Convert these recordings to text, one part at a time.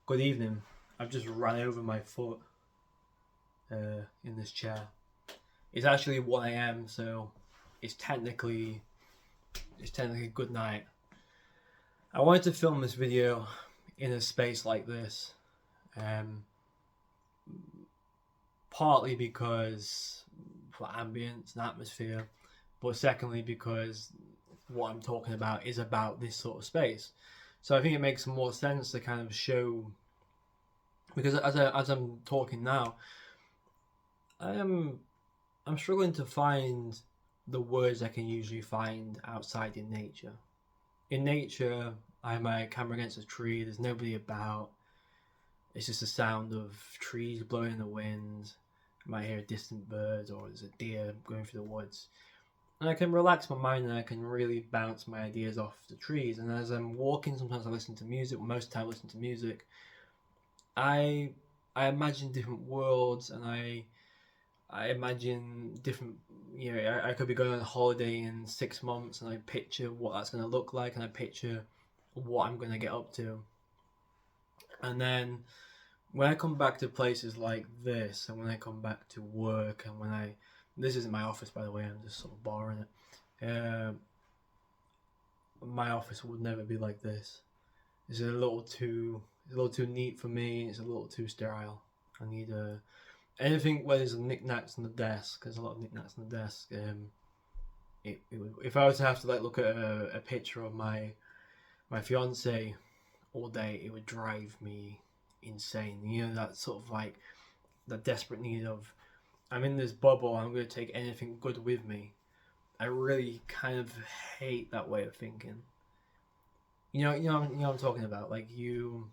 Good evening. I've just ran over my foot in this chair. It's actually 1 a.m., so it's technically good night. I wanted to film this video in a space like this, um, partly because for ambience and atmosphere, but secondly because what I'm talking about is about this sort of space. So I think it makes more sense to kind of show, because as I'm talking now, I am I'm struggling to find the words I can usually find outside in nature. In nature, I have my camera against a tree. There's nobody about. It's just the sound of trees blowing in the wind. I might hear distant birds, or there's a deer going through the woods. And I can relax my mind and I can really bounce my ideas off the trees. And as I'm walking, sometimes I listen to music. Most of the time, I listen to music. I I imagine different worlds, and I imagine different. I could be going on a holiday in 6 months, and I picture what that's going to look like, and I picture what I'm going to get up to. And then when I come back to places like this, and when I come back to work, and this isn't my office, by the way, I'm just sort of borrowing it. My office would never be like this. It's a little too neat for me. It's a little too sterile. I need anything where there's knickknacks on the desk. There's a lot of knickknacks on the desk. If I was to have to look at a picture of my fiance all day, it would drive me insane. That sort of that desperate need of, I'm in this bubble. I'm going to take anything good with me. I really kind of hate that way of thinking. What I'm talking about. Like you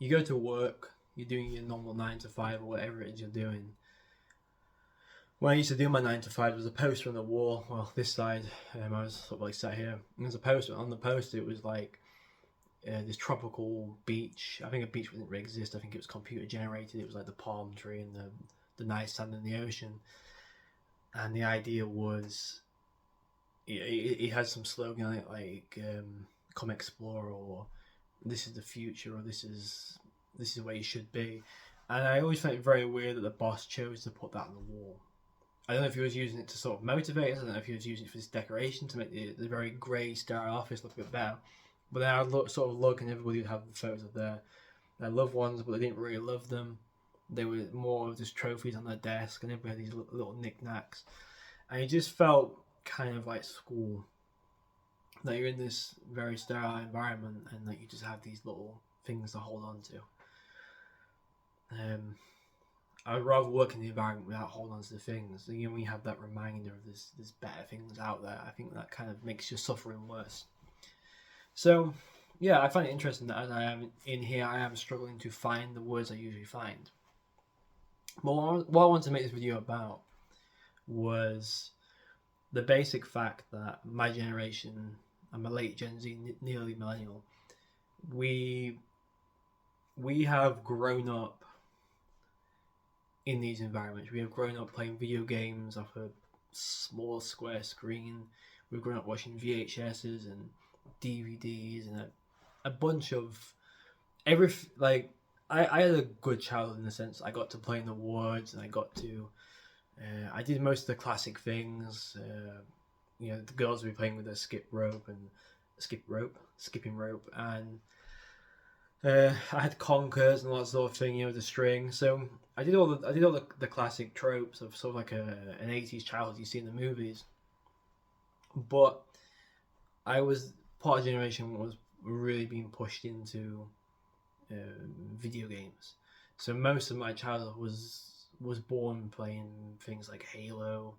go to work, you're doing your normal 9 to 5 or whatever it is you're doing. When I used to do my 9 to 5, there was a poster on the wall. Well, this side, I was sort of sat here. And there's a poster on the poster. It was this tropical beach. I think a beach didn't really exist. I think it was computer generated. It was like the palm tree and the nice sand in the ocean. And the idea was, it had some slogan on it "Come explore," or "This is the future," or "This is where you should be." And I always found it very weird that the boss chose to put that on the wall. I don't know if he was using it to sort of motivate us. I don't know if he was using it for this decoration to make the very grey, sterile office look a bit better. But then I'd look, and everybody would have the photos of their loved ones, but they didn't really love them. They were more of just trophies on their desk, and everybody had these little knickknacks. And it just felt kind of like school. That you're in this very sterile environment, and that you just have these little things to hold on to. I would rather work in the environment without holding on to the things. When you have that reminder of there's better things out there, I think that kind of makes your suffering worse. So, yeah, I find it interesting that as I am in here, I am struggling to find the words I usually find. But what I wanted to make this video about was the basic fact that my generation, I'm a late Gen Z, nearly millennial, we have grown up in these environments. We have grown up playing video games off a small square screen. We've grown up watching VHSs and DVDs and a bunch of I had a good childhood in the sense I got to play in the woods, and I did most of the classic things. The girls would be playing with their skipping rope, and I had conkers and all that sort of thing, the string. So I did all the classic tropes of sort of like an 80s childhood you see in the movies. But I was part of the generation was really being pushed into video games. So most of my childhood was born playing things like Halo,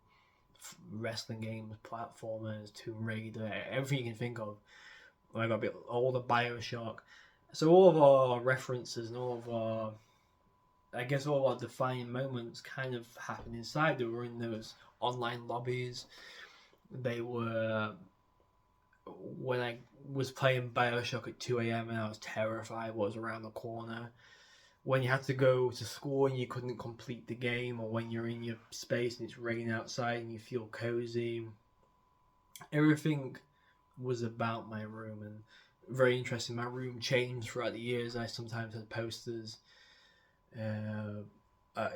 wrestling games, platformers, Tomb Raider, everything you can think of. I got a bit older, BioShock. So all of our references and all of our defining moments kind of happened inside. They were in those online lobbies. They were when I was playing BioShock at 2 a.m. and I was terrified what was around the corner. When you had to go to school and you couldn't complete the game, or when you're in your space and it's raining outside and you feel cozy. Everything was about my room, and very interesting. My room changed throughout the years. I sometimes had posters. When I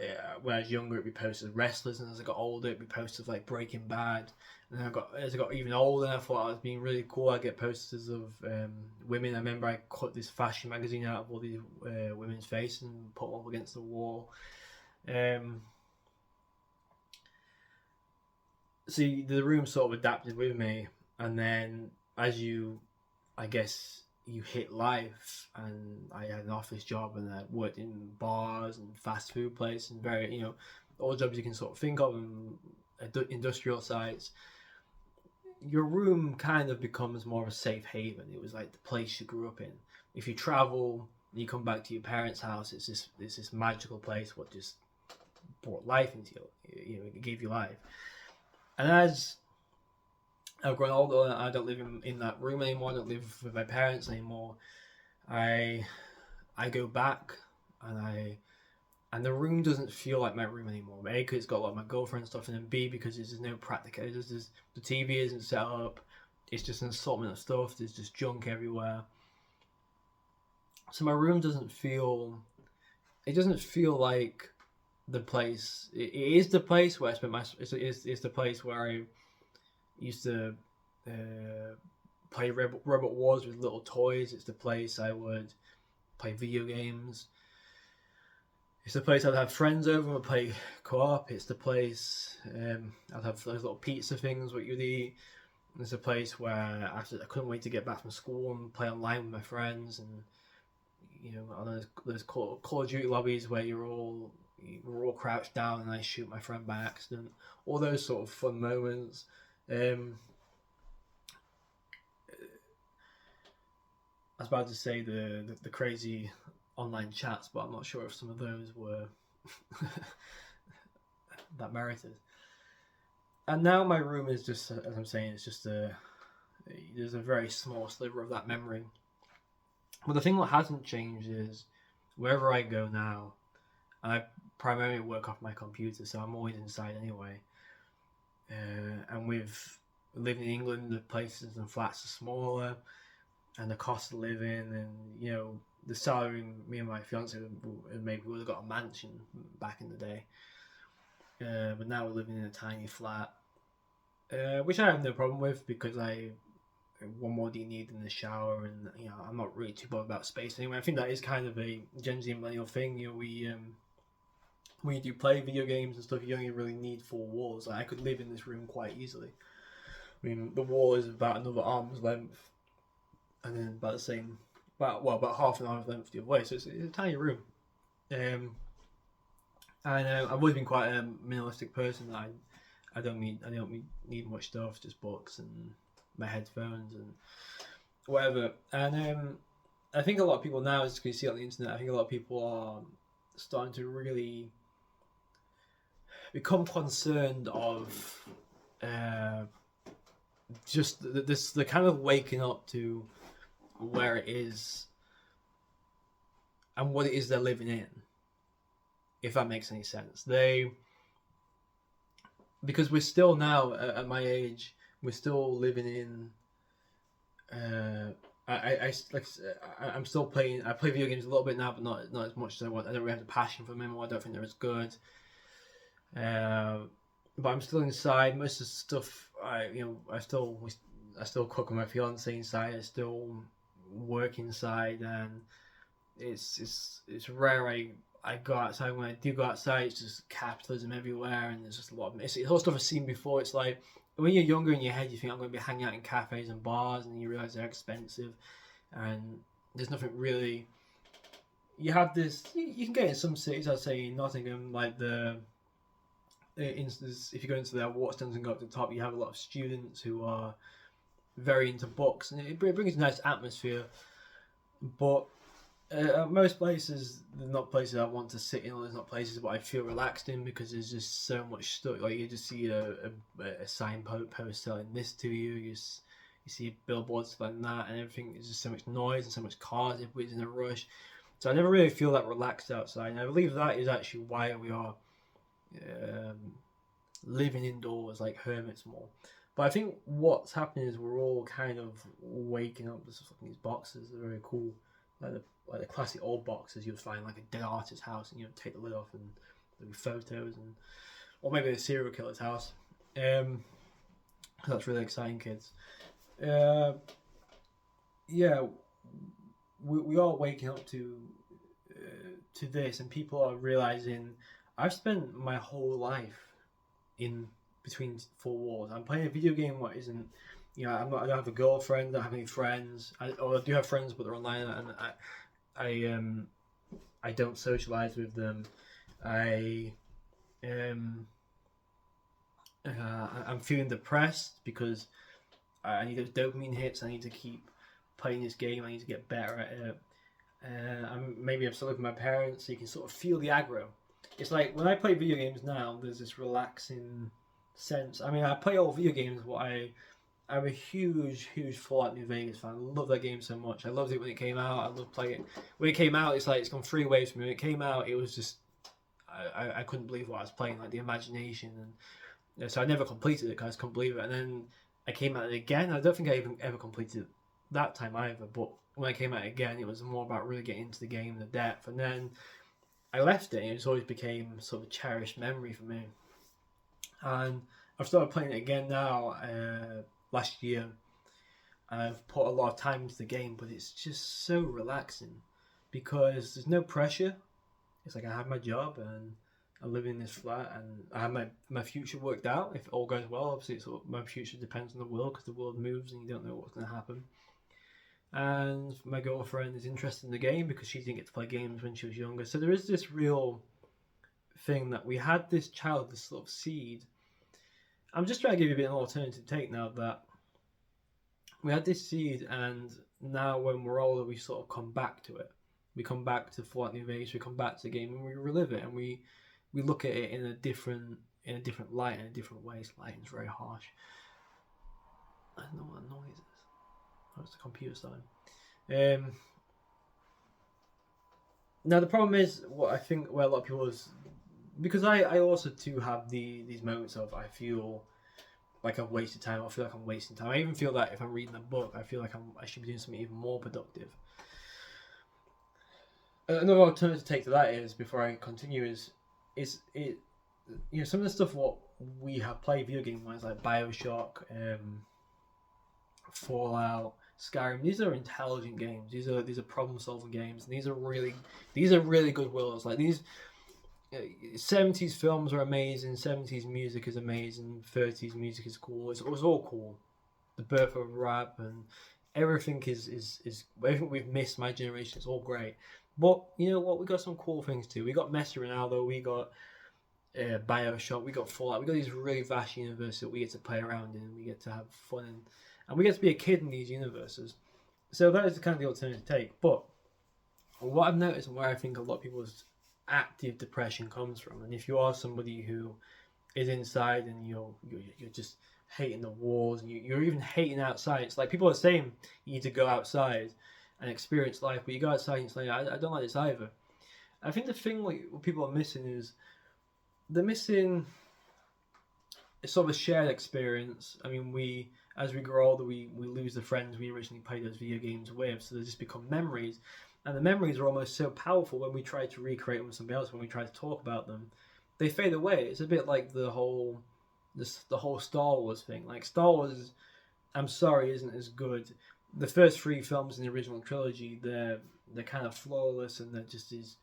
was younger, it'd be posters of wrestlers, and as I got older, it'd be posters of like Breaking Bad. And then as I got even older, I thought I was being really cool. I get posters of women. I remember I cut this fashion magazine out of all these women's faces and put them up against the wall. See, the room sort of adapted with me, and then as I guess you hit life, and I had an office job, and I worked in bars and fast food places, and very, all jobs you can sort of think of, and industrial sites. Your room kind of becomes more of a safe haven. It was like the place you grew up in. If you travel and you come back to your parents' house, it's this magical place what just brought life into you. It gave you life. And as I've grown older, I don't live in that room anymore. I don't live with my parents anymore. I go back, and the room doesn't feel like my room anymore. A, because it's got a lot of my girlfriend stuff, and then B, because there's no practical. The TV isn't set up. It's just an assortment of stuff. There's just junk everywhere. So my room doesn't feel. It doesn't feel like the place. It is the place where I spent my. It's the place where I used to play Robot Wars with little toys. It's the place I would play video games. It's the place I'd have friends over and play co-op. It's the place I'd have those little pizza things what you'd eat. It's a place where I couldn't wait to get back from school and play online with my friends. And on those Call of Duty lobbies where we're all crouched down and I shoot my friend by accident. All those sort of fun moments. I was about to say the crazy online chats, but I'm not sure if some of those were that merited. And now my room is just, as I'm saying, it's just there's a very small sliver of that memory. But the thing that hasn't changed is wherever I go now, and I primarily work off my computer, so I'm always inside anyway. And with living in England, the places and flats are smaller, and the cost of living, and the salary me and my fiance maybe would have got a mansion back in the day. But now we're living in a tiny flat, which I have no problem with because what more do you need than the shower? And I'm not really too bothered about space anyway. I think that is kind of a Gen Z millennial thing. When you do play video games and stuff, you only really need 4 walls. Like, I could live in this room quite easily. I mean, the wall is about another arm's length, and then about half an arm's length the other way. So it's a tiny room. And I've always been quite a minimalistic person. I don't need much stuff, just books and my headphones and whatever. And I think a lot of people now, as you can see on the internet, I think a lot of people are starting to really become concerned of just the kind of waking up to where it is and what it is they're living in, if that makes any sense. Because we're still now at my age, we're still living in I'm still playing. I play video games a little bit now, but not as much as I want. I don't really have the passion for them anymore. I don't think they're as good. But I'm still inside. Most of the stuff I still cook with my fiance inside. I still work inside, and it's rare I go outside. When I do go outside, it's just capitalism everywhere, and there's just a lot of it's all stuff I've seen before. It's like when you're younger in your head, you think I'm going to be hanging out in cafes and bars, and you realize they're expensive, and there's nothing really. You have this. You can get in some cities. I'd say in Nottingham, like if you go into their Waterstones and go up to the top, you have a lot of students who are very into books, and it brings a nice atmosphere. But most places, they're not places I want to sit in, or there's not places what I feel relaxed in, because there's just so much stuff. Like, you just see a signpost selling this to you. You see billboards like that, and everything. There's just so much noise and so much cars. Everybody's in a rush. So I never really feel that relaxed outside, and I believe that is actually why we are living indoors like hermits more. But I think what's happening is we're all kind of waking up. There's fucking these boxes. They're very cool, like the classic old boxes you'd find like a dead artist's house, and you know, take the lid off and there'll be photos, and or maybe a serial killer's house. That's really exciting, kids. Yeah, we are waking up to this, and people are realizing I've spent my whole life in between four walls. I'm playing a video game. What isn't, you know, I don't have a girlfriend. I don't have any friends. I do have friends, but they're online, and I don't socialize with them. Um I'm feeling depressed because I need those dopamine hits. I need to keep playing this game. I need to get better at it. Maybe I'm still with my parents, so you can sort of feel the aggro. It's like when I play video games now, there's this relaxing sense. I mean, I play all video games, but I'm a huge Fallout New Vegas fan. I love that game so much. I loved it when it came out. I love playing it. When it came out, it's like it's gone three waves for me. When it came out, it was just I couldn't believe what I was playing, like the imagination, and so I never completed it because I just couldn't believe it. And then I came at it again. I don't think I even ever completed it that time either. But when I came at it again, it was more about really getting into the game, the depth, and then I left it, and it's always became sort of a cherished memory for me. And I've started playing it again now, last year. I've put a lot of time into the game, but it's just so relaxing because there's no pressure. It's like I have my job and I live in this flat, and I have my future worked out. If it all goes well, obviously my future depends on the world because the world moves and you don't know what's going to happen. And my girlfriend is interested in the game because she didn't get to play games when she was younger. So there is this real thing that we had this child, this sort of seed. I'm just trying to give you a bit of an alternative take now, that we had this seed, and now when we're older, we sort of come back to it. We come back to Fallout New Vegas, we come back to the game, and we relive it, and we look at it in a different light, in a different way. This lighting's very harsh. I don't know what noise is. Oh, it's the computer starting. Now the problem is, what I think where a lot of people is, because I also too have these moments of I feel like I've wasted time. I feel like I'm wasting time. I even feel that if I'm reading a book, I feel like I should be doing something even more productive. Another alternative take to that is, before I continue, is it, you know, some of the stuff what we have played video game wise, like BioShock, Fallout, Skyrim. These are intelligent games. These are problem solving games, and these are really good worlds. Like these 70s films are amazing. 70s music is amazing. 30s music is cool. It was all cool. The birth of rap and everything is everything we've missed. My generation. It's all great. But you know what? We got some cool things too. We got Messi Ronaldo. We got BioShock. We got Fallout. We got these really vast universes that we get to play around in. And we get to have fun in, and we get to be a kid in these universes. So that is kind of the alternative take. But what I've noticed, and where I think a lot of people's active depression comes from, and if you are somebody who is inside and you're just hating the walls, and you're even hating outside, it's like people are saying you need to go outside and experience life, but you go outside and it's like, I don't like this either. I think the thing what people are missing is they're missing a sort of a shared experience. I mean, as we grow older, we lose the friends we originally played those video games with, so they just become memories. And the memories are almost so powerful when we try to recreate them with somebody else, when we try to talk about them, they fade away. It's a bit like the whole Star Wars thing. Like Star Wars, I'm sorry, isn't as good. The first three films in the original trilogy, they're kind of flawless, and they're just these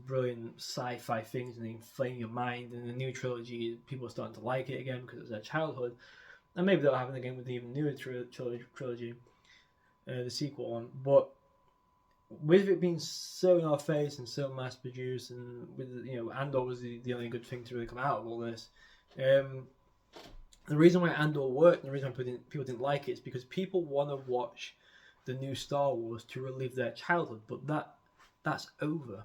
brilliant sci-fi things, and they inflame your mind. And the new trilogy, people are starting to like it again because it was their childhood, and maybe they'll have it again with the even newer trilogy, the sequel one. But with it being so in our face and so mass produced, and with, you know, Andor was the only good thing to really come out of all this. The reason why Andor worked, and the reason why people didn't like it, is because people want to watch the new Star Wars to relive their childhood, but that's over.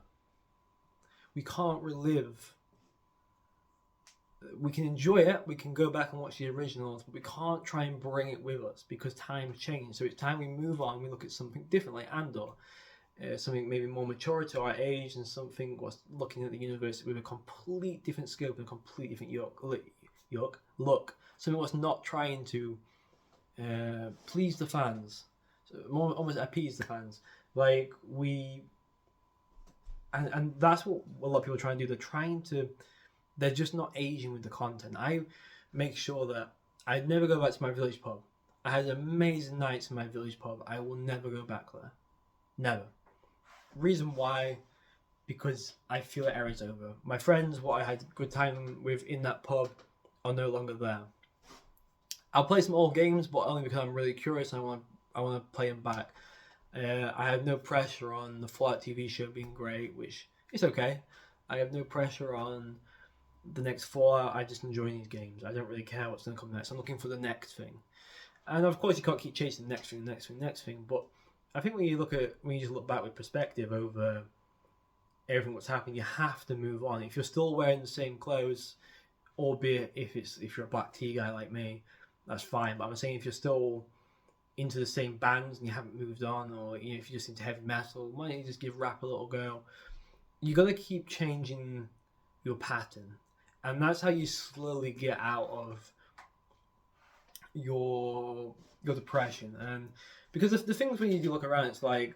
We can't relive. We can enjoy it, we can go back and watch the originals, but we can't try and bring it with us because times change. So it's time we move on, we look at something different, like Andor. Something maybe more mature to our age, and something was looking at the universe with a complete different scope and a complete different look. Something that's not trying to please the fans, so almost appease the fans. Like and that's what a lot of people try and do. They're just not aging with the content. I make sure that I never go back to my village pub. I had amazing nights in my village pub. I will never go back there. Never. Reason why, because I feel the era's over. My friends, what I had a good time with in that pub, are no longer there. I'll play some old games, but only because I'm really curious. I want to play them back. I have no pressure on the Fallout TV show being great, which is okay. I have no pressure on the next Fallout. I just enjoy these games. I don't really care what's going to come next. I'm looking for the next thing. And of course, you can't keep chasing the next thing. But I think when you just look back with perspective over everything that's happened, you have to move on. If you're still wearing the same clothes, albeit if you're a black tea guy like me, that's fine. But I'm saying if you're still into the same bands and you haven't moved on, or if you're just into heavy metal, why don't you just give rap a little go? You got to keep changing your pattern, and that's how you slowly get out of your depression. And because the things when you do look around, it's like,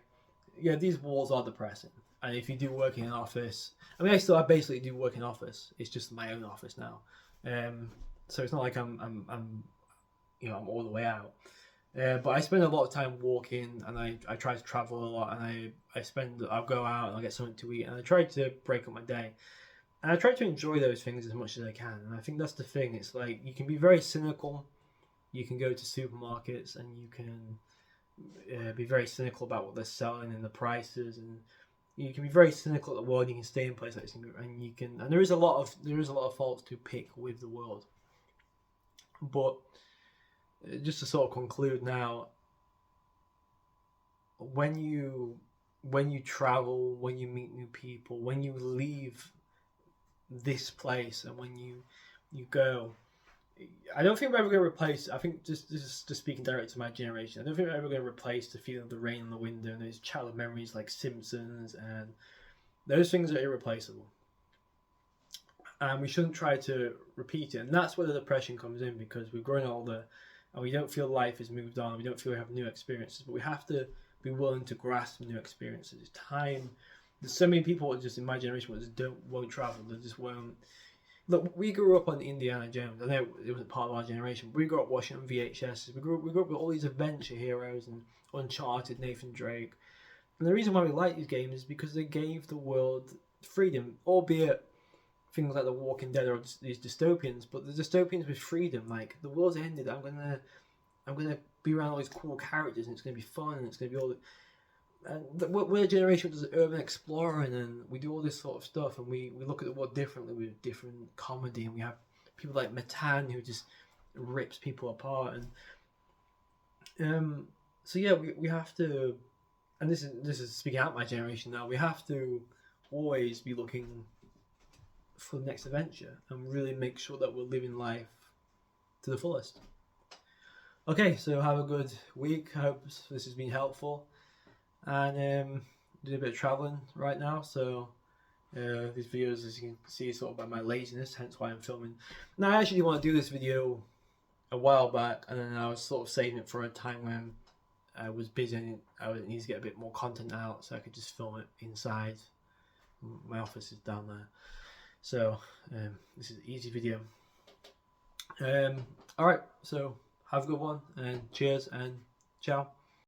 yeah, these walls are depressing. And if you do work in an office, I mean, I basically do work in office. It's just my own office now, so it's not like I'm all the way out. But I spend a lot of time walking, and I try to travel a lot, and I'll go out and I'll get something to eat, and I try to break up my day, and I try to enjoy those things as much as I can. And I think that's the thing. It's like you can be very cynical. You can go to supermarkets and you can be very cynical about what they're selling and the prices, and you can be very cynical at the world. You can stay in places like this, and you can. And there is a lot of faults to pick with the world, but just to sort of conclude now, when you travel, when you meet new people, when you leave this place, and when you go, I don't think we're ever going to replace. I think this is just speaking directly to my generation. I don't think we're ever going to replace the feeling of the rain on the window and those childhood memories like Simpsons, and those things are irreplaceable. And we shouldn't try to repeat it. And that's where the depression comes in, because we're growing older and we don't feel life has moved on. We don't feel we have new experiences, but we have to be willing to grasp new experiences. It's time. There's so many people just in my generation that just won't travel. They just won't. Look, we grew up on Indiana Jones. I know it wasn't part of our generation, but we grew up watching on VHS. We grew up with all these adventure heroes and Uncharted, Nathan Drake. And the reason why we like these games is because they gave the world freedom, albeit things like The Walking Dead or these dystopians, but the dystopians with freedom. Like, the world's ended. I'm gonna be around all these cool characters, and it's gonna be fun, and it's gonna be all. We're a generation that does urban exploring, and we do all this sort of stuff, and we look at the world differently with different comedy, and we have people like Matan who just rips people apart, and so yeah, we have to, and this is speaking out my generation now. We have to always be looking for the next adventure and really make sure that we're living life to the fullest. Okay, so have a good week. I hope this has been helpful. And doing a bit of traveling right now, so these videos, as you can see, sort of by my laziness, hence why I'm filming. Now, I actually want to do this video a while back, and then I was sort of saving it for a time when I was busy and I needed to get a bit more content out, so I could just film it inside. My office is down there, so this is an easy video. Alright, so have a good one, and cheers, and ciao.